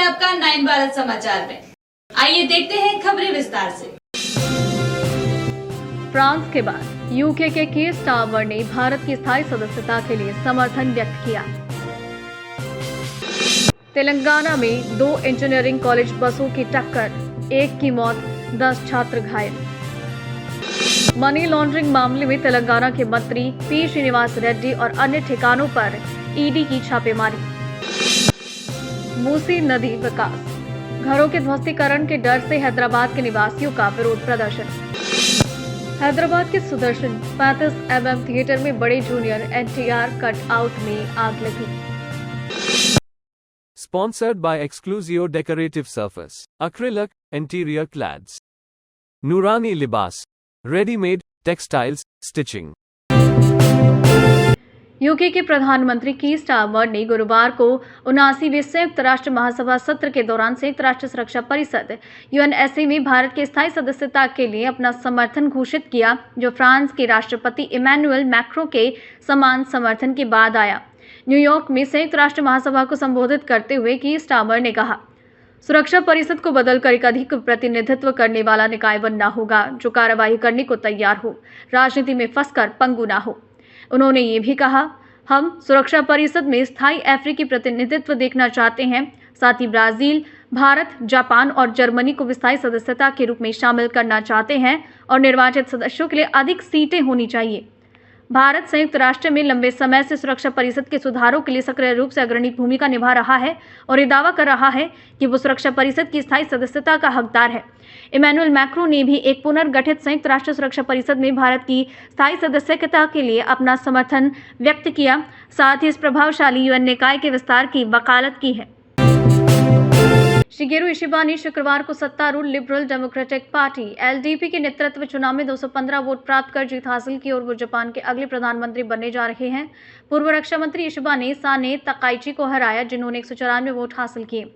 आपका 9 भारत समाचार में। आइए देखते हैं खबरें विस्तार से। फ्रांस के बाद यूके के कीर स्टारमर ने भारत की स्थायी सदस्यता के लिए समर्थन व्यक्त किया। तेलंगाना में 2 इंजीनियरिंग कॉलेज बसों की टक्कर, 1 की मौत, 10 छात्र घायल। मनी लॉन्ड्रिंग मामले में तेलंगाना के मंत्री पी श्रीनिवास रेड्डी और अन्य ठिकानों पर ईडी की छापेमारी। मूसी नदी विकास, घरों के ध्वस्तीकरण के डर से हैदराबाद के निवासियों का विरोध प्रदर्शन। हैदराबाद के सुदर्शन 35mm थिएटर में बड़े जूनियर एनटीआर कट आउट में आग लगी। Sponsored by Exclusio Decorative Surface, Acrylic, Interior Clads, Nurani Libas, Ready-made, Textiles, Stitching। UK के प्रधानमंत्री कीर स्टारमर ने गुरुवार को 79वें संयुक्त राष्ट्र महासभा सत्र के दौरान संयुक्त राष्ट्र सुरक्षा परिषद यूएनएससी में भारत के स्थायी सदस्यता के लिए अपना समर्थन घोषित किया, जो फ्रांस के राष्ट्रपति इमैनुअल मैक्रों के समान समर्थन के बाद आया। न्यूयॉर्क में संयुक्त राष्ट्र महासभा को संबोधित करते हुए कीर स्टारमर ने कहा, सुरक्षा परिषद को बदलकर एक अधिक प्रतिनिधित्व करने वाला निकाय बनना होगा जो कार्रवाई करने को तैयार हो, राजनीति में फंसकर पंगु ना हो। उन्होंने ये भी कहा, हम सुरक्षा परिषद में स्थायी अफ्रीकी प्रतिनिधित्व देखना चाहते हैं, साथ ही ब्राजील, भारत, जापान और जर्मनी को स्थायी सदस्यता के रूप में शामिल करना चाहते हैं और निर्वाचित सदस्यों के लिए अधिक सीटें होनी चाहिए। भारत संयुक्त राष्ट्र में लंबे समय से सुरक्षा परिषद के सुधारों के लिए सक्रिय रूप से अग्रणी भूमिका निभा रहा है और ये दावा कर रहा है कि वो सुरक्षा परिषद की स्थायी सदस्यता का हकदार है। इमैनुअल मैक्रों ने भी एक पुनर्गठित संयुक्त राष्ट्र सुरक्षा परिषद में भारत की स्थायी सदस्यता के लिए अपना समर्थन व्यक्त किया, साथ ही इस प्रभावशाली यूएन निकाय के विस्तार की वकालत की है। शिगेरू इशिबा ने शुक्रवार को सत्तारूढ़ लिबरल डेमोक्रेटिक पार्टी एलडीपी के नेतृत्व चुनाव में 215 वोट प्राप्त कर जीत हासिल की और वो जापान के अगले प्रधानमंत्री बनने जा रहे हैं। पूर्व रक्षा मंत्री इशिबा ने साने तकाइची को हराया, जिन्होंने 194 वोट हासिल किए।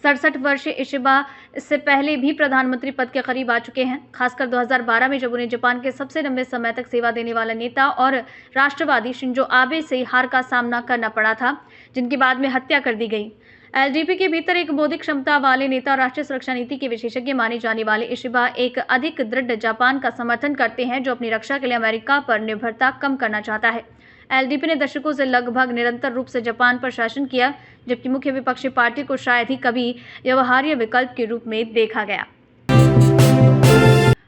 67 वर्षीय इशिबा इससे पहले भी प्रधानमंत्री पद के करीब आ चुके हैं, खासकर 2012 में जब उन्हें जापान के सबसे लंबे समय तक सेवा देने वाला नेता और राष्ट्रवादी शिंजो आबे से हार का सामना करना पड़ा था, जिनकी बाद में हत्या कर दी गई। एलडीपी के भीतर एक बौद्धिक क्षमता वाले नेता और राष्ट्रीय सुरक्षा नीति के विशेषज्ञ माने जाने वाले इशिबा एक अधिक दृढ़ जापान का समर्थन करते हैं, जो अपनी रक्षा के लिए अमेरिका पर निर्भरता कम करना चाहता है। एलडीपी ने दशकों से लगभग निरंतर रूप से जापान पर शासन किया, जबकि मुख्य विपक्षी पार्टी को शायद ही कभी व्यवहार्य विकल्प के रूप में देखा गया।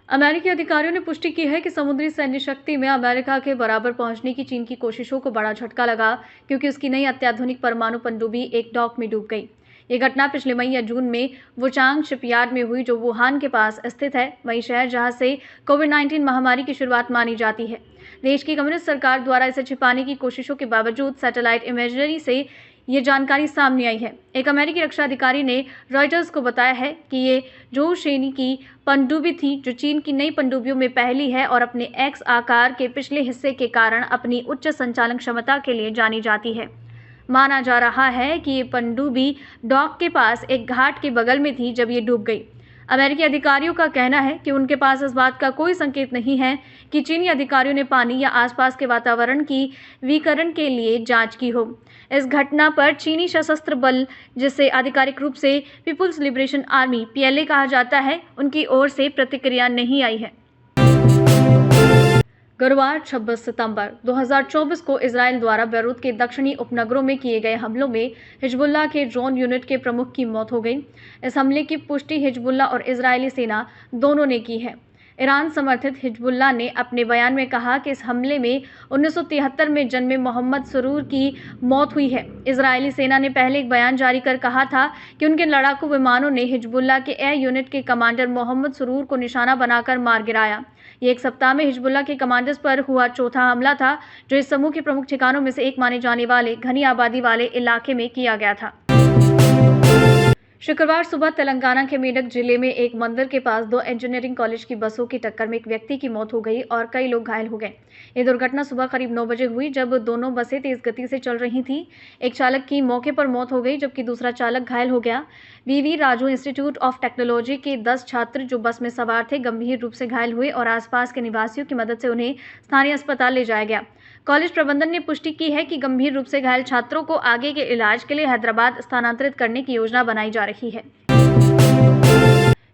अमेरिकी अधिकारियों ने पुष्टि की है कि समुद्री सैन्य शक्ति में अमेरिका के बराबर पहुंचने की चीन की कोशिशों को बड़ा झटका लगा, क्योंकि उसकी नई अत्याधुनिक परमाणु पनडुब्बी एक डॉक में डूब गई। ये घटना पिछले मई या जून में वुचांग शिपयार्ड में हुई, जो वुहान के पास स्थित है, वही शहर जहां से कोविड-19 महामारी की शुरुआत मानी जाती है। देश की कम्युनिस्ट सरकार द्वारा इसे छिपाने की कोशिशों के बावजूद सैटेलाइट इमेजरी से ये जानकारी सामने आई है। एक अमेरिकी रक्षा अधिकारी ने रॉयटर्स को बताया है कि ये जो श्रेणी की पनडुब्बी थी, जो चीन की नई पनडुब्बियों में पहली है और अपने एक्स आकार के पिछले हिस्से के कारण अपनी उच्च संचालन क्षमता के लिए जानी जाती है। माना जा रहा है कि ये पनडुब्बी डॉक के पास एक घाट के बगल में थी जब ये डूब गई। अमेरिकी अधिकारियों का कहना है कि उनके पास इस बात का कोई संकेत नहीं है कि चीनी अधिकारियों ने पानी या आसपास के वातावरण की विकिरण के लिए जांच की हो। इस घटना पर चीनी सशस्त्र बल, जिसे आधिकारिक रूप से पीपुल्स लिबरेशन आर्मी पीएलए कहा जाता है, उनकी ओर से प्रतिक्रिया नहीं आई है। गुरुवार 26 सितंबर 2024 को इजराइल द्वारा बैरूत के दक्षिणी उपनगरों में किए गए हमलों में हिजबुल्लाह के ड्रोन यूनिट के प्रमुख की मौत हो गई। इस हमले की पुष्टि हिजबुल्लाह और इजरायली सेना दोनों ने की है। ईरान समर्थित हिजबुल्लाह ने अपने बयान में कहा कि इस हमले में 1973 में जन्मे मोहम्मद सरूर की मौत हुई है। इजरायली सेना ने पहले एक बयान जारी कर कहा था कि उनके लड़ाकू विमानों ने हिजबुल्लाह के एयर यूनिट के कमांडर मोहम्मद सरूर को निशाना बनाकर मार गिराया। ये एक सप्ताह में हिजबुल्लाह के कमांडर्स पर हुआ चौथा हमला था, जो इस समूह के प्रमुख ठिकानों में से एक माने जाने वाले घनी आबादी वाले इलाके में किया गया था। शुक्रवार सुबह तेलंगाना के मेडक जिले में एक मंदिर के पास 2 इंजीनियरिंग कॉलेज की बसों की टक्कर में एक व्यक्ति की मौत हो गई और कई लोग घायल हो गए। ये दुर्घटना सुबह करीब 9 बजे हुई, जब दोनों बसें तेज गति से चल रही थीं। एक चालक की मौके पर मौत हो गई, जबकि दूसरा चालक घायल हो गया। वीवी राजू इंस्टीट्यूट ऑफ टेक्नोलॉजी के 10 छात्र जो बस में सवार थे गंभीर रूप से घायल हुए और आसपास के निवासियों की मदद से उन्हें स्थानीय अस्पताल ले जाया गया। कॉलेज प्रबंधन ने पुष्टि की है कि गंभीर रूप से घायल छात्रों को आगे के इलाज के लिए हैदराबाद स्थानांतरित करने की योजना बनाई जा रही है।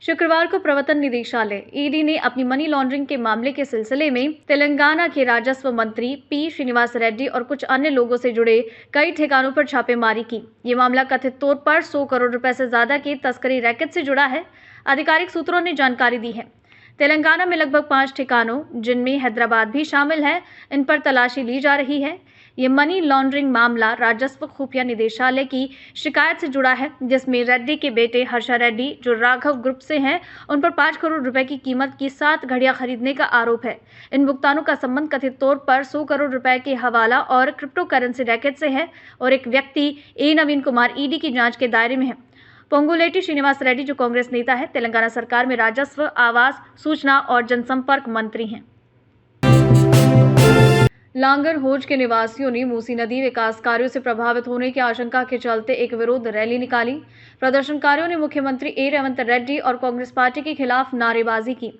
शुक्रवार को प्रवर्तन निदेशालय ईडी ने अपनी मनी लॉन्ड्रिंग के मामले के सिलसिले में तेलंगाना के राजस्व मंत्री पी श्रीनिवास रेड्डी और कुछ अन्य लोगों से जुड़े कई ठिकानों पर छापेमारी की। ये मामला कथित तौर पर 100 करोड़ रुपए से ज्यादा की तस्करी रैकेट से जुड़ा है, आधिकारिक सूत्रों ने जानकारी दी है। तेलंगाना में लगभग 5 ठिकानों, जिनमें हैदराबाद भी शामिल है, इन पर तलाशी ली जा रही है। ये मनी लॉन्ड्रिंग मामला राजस्व खुफिया निदेशालय की शिकायत से जुड़ा है, जिसमें रेड्डी के बेटे हर्षा रेड्डी, जो राघव ग्रुप से हैं, उन पर 5 करोड़ रुपए की कीमत की 7 घड़ियां खरीदने का आरोप है। इन भुगतानों का संबंध कथित तौर पर 100 करोड़ रुपए के हवाला और क्रिप्टो करेंसी रैकेट से है और एक व्यक्ति ए नवीन कुमार ईडी की जांच के दायरे में है। पोंगुलेटी श्रीनिवास रेड्डी, जो कांग्रेस नेता है, तेलंगाना सरकार में राजस्व, आवास, सूचना और जनसंपर्क मंत्री हैं। लांगर होज के निवासियों ने मूसी नदी विकास कार्यों से प्रभावित होने की आशंका के चलते एक विरोध रैली निकाली। प्रदर्शनकारियों ने मुख्यमंत्री ए रेवंत रेड्डी और कांग्रेस पार्टी के खिलाफ नारेबाजी की।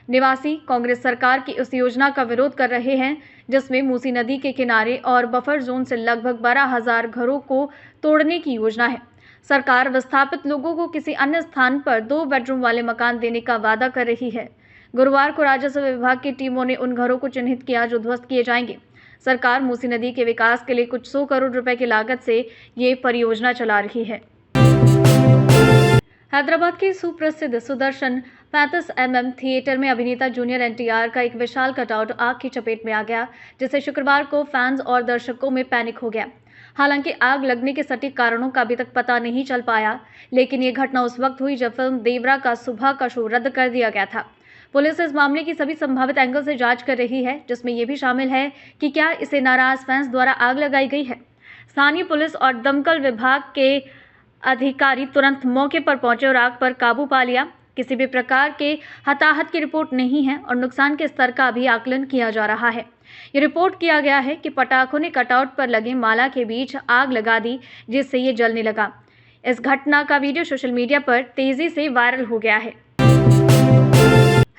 निवासी कांग्रेस सरकार की उस योजना का विरोध कर रहे हैं जिसमें मूसी नदी के किनारे और बफर जोन से लगभग 12,000 घरों को तोड़ने की योजना है। सरकार विस्थापित लोगों को किसी अन्य स्थान पर 2 बेडरूम वाले मकान देने का वादा कर रही है। गुरुवार को राजस्व विभाग की टीमों ने उन घरों को चिन्हित किया जो ध्वस्त किए जाएंगे। सरकार मूसी नदी के विकास के लिए कुछ 100 करोड़ रुपए की लागत से ये परियोजना चला रही है। हैदराबाद के सुप्रसिद्ध सुदर्शन 35 mm थिएटर में अभिनेता जूनियर एनटीआर का एक विशाल कटआउट आग की चपेट में आ गया, जिससे शुक्रवार को फैंस और दर्शकों में पैनिक हो गया। हालांकि आग लगने के सटीक कारणों का अभी तक पता नहीं चल पाया, लेकिन ये घटना उस वक्त हुई जब फिल्म देवरा का सुबह का शो रद्द कर दिया गया था। पुलिस इस मामले की सभी संभावित एंगल से जांच कर रही है, जिसमें यह भी शामिल है कि क्या इसे नाराज फैंस द्वारा आग लगाई गई है। स्थानीय पुलिस और दमकल विभाग के अधिकारी तुरंत मौके पर पहुंचे और आग पर काबू पा लिया। किसी भी प्रकार के हताहत की रिपोर्ट नहीं है और नुकसान के स्तर का भी आकलन किया जा रहा है। ये रिपोर्ट किया गया है कि पटाखों ने कटआउट पर लगे माला के बीच आग लगा दी, जिससे ये जलने लगा। इस घटना का वीडियो सोशल मीडिया पर तेजी से वायरल हो गया है।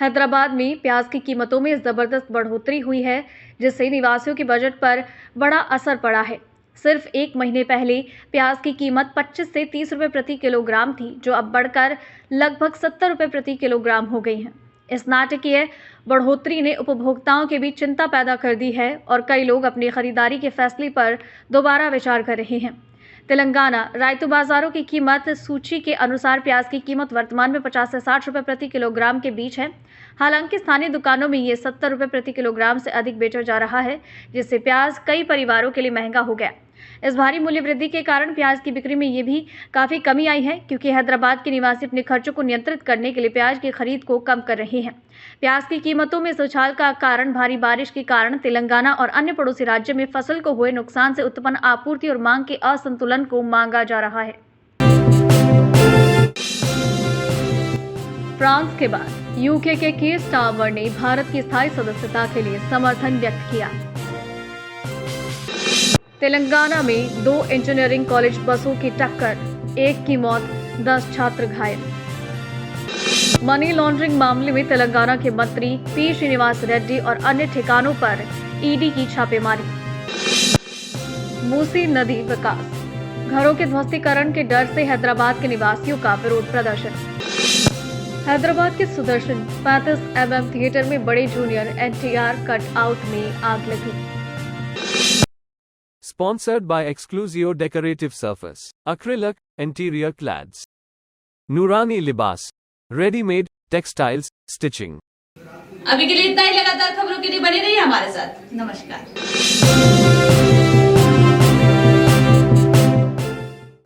हैदराबाद में प्याज की कीमतों में जबरदस्त बढ़ोतरी हुई है, जिससे निवासियों के बजट पर बड़ा असर पड़ा है। सिर्फ 1 महीने पहले प्याज की कीमत 25 से 30 रुपए प्रति किलोग्राम थी, जो अब बढ़कर लगभग 70 रुपए प्रति किलोग्राम हो गई है। इस नाटकीय बढ़ोतरी ने उपभोक्ताओं के बीच चिंता पैदा कर दी है और कई लोग अपनी खरीदारी के फैसले पर दोबारा विचार कर रहे हैं। तेलंगाना रायतू बाजारों की कीमत सूची के अनुसार प्याज की कीमत वर्तमान में 50 से 60 रुपए प्रति किलोग्राम के बीच है। हालांकि स्थानीय दुकानों में ये 70 रुपए प्रति किलोग्राम से अधिक बेचा जा रहा है, जिससे प्याज कई परिवारों के लिए महंगा हो गया। इस भारी मूल्य वृद्धि के कारण प्याज की बिक्री में ये भी काफ़ी कमी आई है, क्योंकि हैदराबाद के निवासी अपने खर्चों को नियंत्रित करने के लिए प्याज की खरीद को कम कर रहे हैं। प्याज की कीमतों में इस उछाल का कारण भारी बारिश के कारण तेलंगाना और अन्य पड़ोसी राज्य में फसल को हुए नुकसान से उत्पन्न आपूर्ति और मांग के असंतुलन को मांगा जा रहा है। फ्रांस के बाद यूके के कीर स्टारमर ने भारत की स्थायी सदस्यता के लिए समर्थन व्यक्त किया। तेलंगाना में 2 इंजीनियरिंग कॉलेज बसों की टक्कर, 1 की मौत, 10 छात्र घायल। मनी लॉन्ड्रिंग मामले में तेलंगाना के मंत्री पी श्रीनिवास रेड्डी और अन्य ठिकानों पर ईडी की छापेमारी। मूसी नदी विकास, घरों के ध्वस्तीकरण के डर से हैदराबाद के निवासियों का विरोध प्रदर्शन। हैदराबाद के सुदर्शन 35 mm थिएटर में बड़े जूनियर एनटीआर कट आउट में आग लगी। Sponsored by Exclusio Decorative Surface, Acrylic, Interior Clads, Nurani Libas, Ready-Made, Textiles, Stitching। अभी के लिए इतना ही। लगातार खबरों के लिए बने रहिए हमारे साथ। नमस्कार।